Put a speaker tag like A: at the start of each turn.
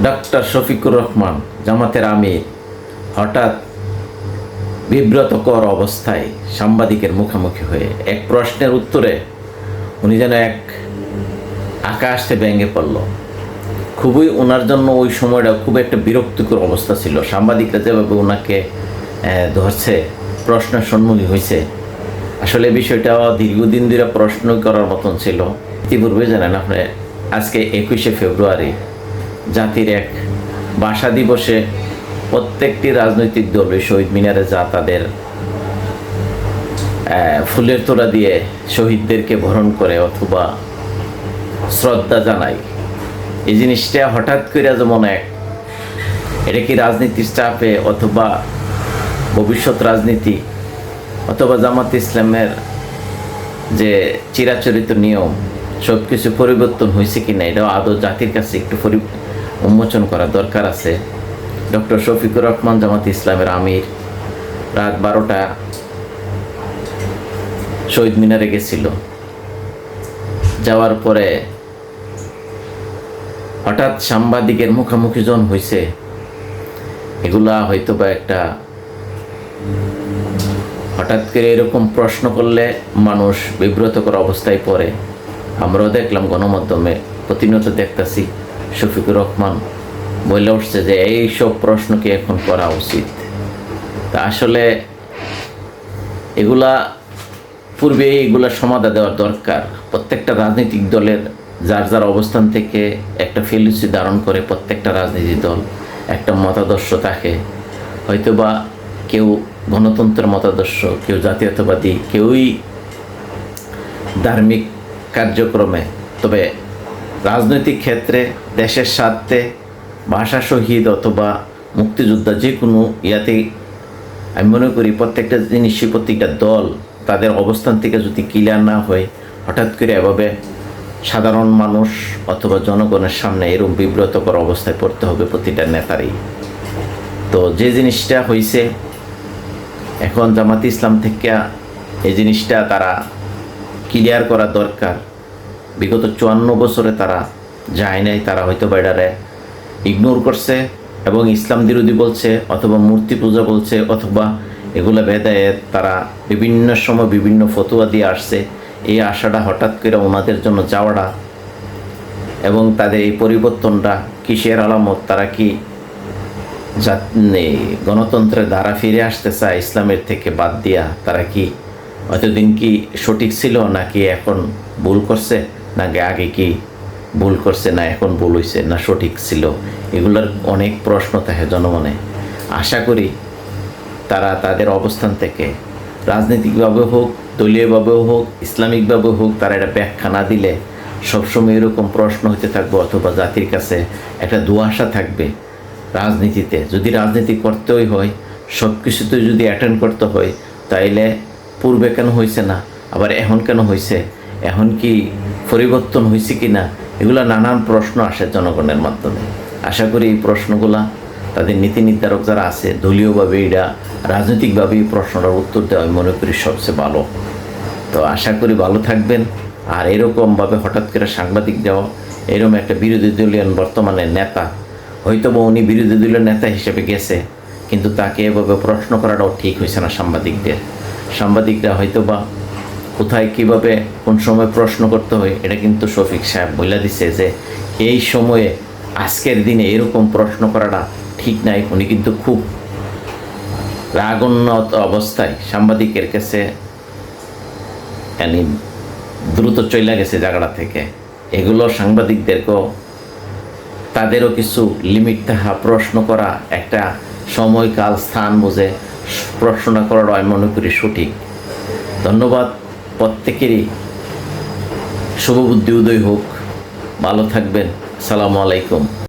A: Doctor Shafiqur Rahman জামাতের আমির হঠাৎ বিব্রতকর অবস্থায় সাংবাদিকের মুখোমুখি হয়ে এক প্রশ্নের উত্তরে উনি যেন এক আকাশে ভেঙে পড়ল। খুবই ওনার জন্য ওই সময়টা খুব একটা বিরক্তিকর অবস্থা ছিল। সাংবাদিকরা যেভাবে ওনাকে ধরছে, প্রশ্নের সম্মুখীন হয়েছে, আসলে বিষয়টা দীর্ঘদিন ধরে প্রশ্ন করার মতন ছিল। ইতিপূর্বে জানেন আপনি, আজকে 21শে ফেব্রুয়ারি জাতির এক ভাষা দিবসে প্রত্যেকটি রাজনৈতিক দল শহীদ মিনারে যা তাদের ফুলের তোড়া দিয়ে শহীদদেরকে বরণ করে অথবা শ্রদ্ধা জানায়, এই জিনিসটা হঠাৎ করে যেমন এটা কি রাজনীতির চাপে অথবা ভবিষ্যৎ রাজনীতি অথবা জামাত ইসলামের যে চিরাচরিত নিয়ম সব কিছু পরিবর্তন হয়েছে কিনা, এটাও আদৌ জাতির কাছে একটু উন্মোচন করা দরকার আছে। ডক্টর শফিকুর রহমান জামাত ইসলামের আমির রাত 12টা শহীদ মিনারে গেছিল। যাওয়ার পরে হঠাৎ সাংবাদিকের মুখোমুখি জন হয়েছে, এগুলা হয়তো বা একটা হঠাৎ করে এরকম প্রশ্ন করলে মানুষ বিব্রতকর অবস্থায় পড়ে। আমরাও দেখলাম গণমাধ্যমে প্রতিনিয়ত দেখতেছি শফিকুর রহমান বলে উঠছে যে এইসব প্রশ্নকে এখন করা উচিত। তা আসলে এগুলা পূর্বে এইগুলা সমাধান দেওয়ার দরকার। প্রত্যেকটা রাজনৈতিক দলের যার যার অবস্থান থেকে একটা ফিলোসফি ধারণ করে প্রত্যেকটা রাজনৈতিক দল একটা মতাদর্শ থাকে। হয়তোবা কেউ গণতন্ত্রের মতাদর্শ, কেউ জাতীয়তাবাদী, কেউই ধার্মিক কার্যক্রমে, তবে রাজনৈতিক ক্ষেত্রে দেশের স্বার্থে ভাষা শহীদ অথবা মুক্তিযোদ্ধা যে কোনো ইয়াতেই আমি মনে করি প্রত্যেকটা জিনিসই প্রত্যেকটা দল তাদের অবস্থান থেকে যদি ক্লিয়ার না হয়, হঠাৎ করে এভাবে সাধারণ মানুষ অথবা জনগণের সামনে এরকম বিব্রতকর অবস্থায় পড়তে হবে প্রতিটা নেতারই। তো যে জিনিসটা হয়েছে এখন জামাত ইসলাম থেকে এই জিনিসটা তারা ক্লিয়ার করা দরকার। বিগত 54 বছরে তারা যায় নাই, তারা হয়তো বাইরে ইগনোর করছে এবং ইসলাম বিরোধী বলছে অথবা মূর্তি পূজা বলছে অথবা এগুলো বেদায়েত, তারা বিভিন্ন সময় বিভিন্ন ফতোয়া দিয়ে আসছে। এই আশাটা হঠাৎ করে ওনাদের জন্য যাওয়াটা এবং তাদের এই পরিবর্তনটা কিসের আলামত? তারা কি গণতন্ত্রের ধারা ফিরে আসতে চায় ইসলামের থেকে বাদ দিয়া? তারা কি এতদিন কি সঠিক ছিল নাকি এখন ভুল করছে, নাকি আগে কি ভুল করছে না এখন ভুল হয়েছে না সঠিক ছিল? এগুলোর অনেক প্রশ্ন থাকে জনমনে। আশা করি তারা তাদের অবস্থান থেকে রাজনৈতিকভাবে হোক, দলীয়ভাবেও হোক, ইসলামিকভাবে হোক, তারা এটা ব্যাখ্যা না দিলে সবসময় এরকম প্রশ্ন হতে থাকবে অথবা জাতির কাছে একটা দুয়াশা থাকবে। রাজনীতিতে যদি রাজনীতি করতেই হয়, সব কিছুতে যদি অ্যাটেন্ড করতে হয়, তাইলে পূর্বে কেন হয়েছে না, আবার এখন কেন হয়েছে, এখন কি পরিবর্তন হয়েছে কি না, এগুলো নানান প্রশ্ন আসে জনগণের মাধ্যমে। আশা করি এই প্রশ্নগুলা তাদের নীতি নির্ধারক যারা আছে দলীয়ভাবে এটা রাজনৈতিকভাবে এই প্রশ্নটার উত্তর দেওয়া আমি মনে করি সবচেয়ে ভালো। তো আশা করি ভালো থাকবেন। আর এরকমভাবে হঠাৎ করে সাংবাদিক দেওয়া, এরকম একটা বিরোধী দলীয় বর্তমানে নেতা, হয়তো বা উনি বিরোধী দলীয় নেতা হিসেবে গেছে, কিন্তু তাকে এভাবে প্রশ্ন করাটাও ঠিক হয়েছে না সাংবাদিকরা হয়তো বা কোথায় কীভাবে কোন সময় প্রশ্ন করতে হয় এটা কিন্তু শফিক সাহেব বলে দিছে যে এই সময়ে আজকের দিনে এরকম প্রশ্ন করাটা ঠিক নাই। উনি কিন্তু খুব রাগন্য অবস্থায় সাংবাদিকের কাছে দ্রুত চলে গেছে জায়গাটা থেকে। এগুলো সাংবাদিকদেরকেও তাদেরও কিছু লিমিট থাকা, প্রশ্ন করা একটা সময় কাল স্থান বুঝে প্রশ্নটা করাটা আমি মনে করি সঠিক। ধন্যবাদ। প্রত্যেকেরই শুভবুদ্ধি উদয় হোক। ভালো থাকবেন। আসসালামু আলাইকুম।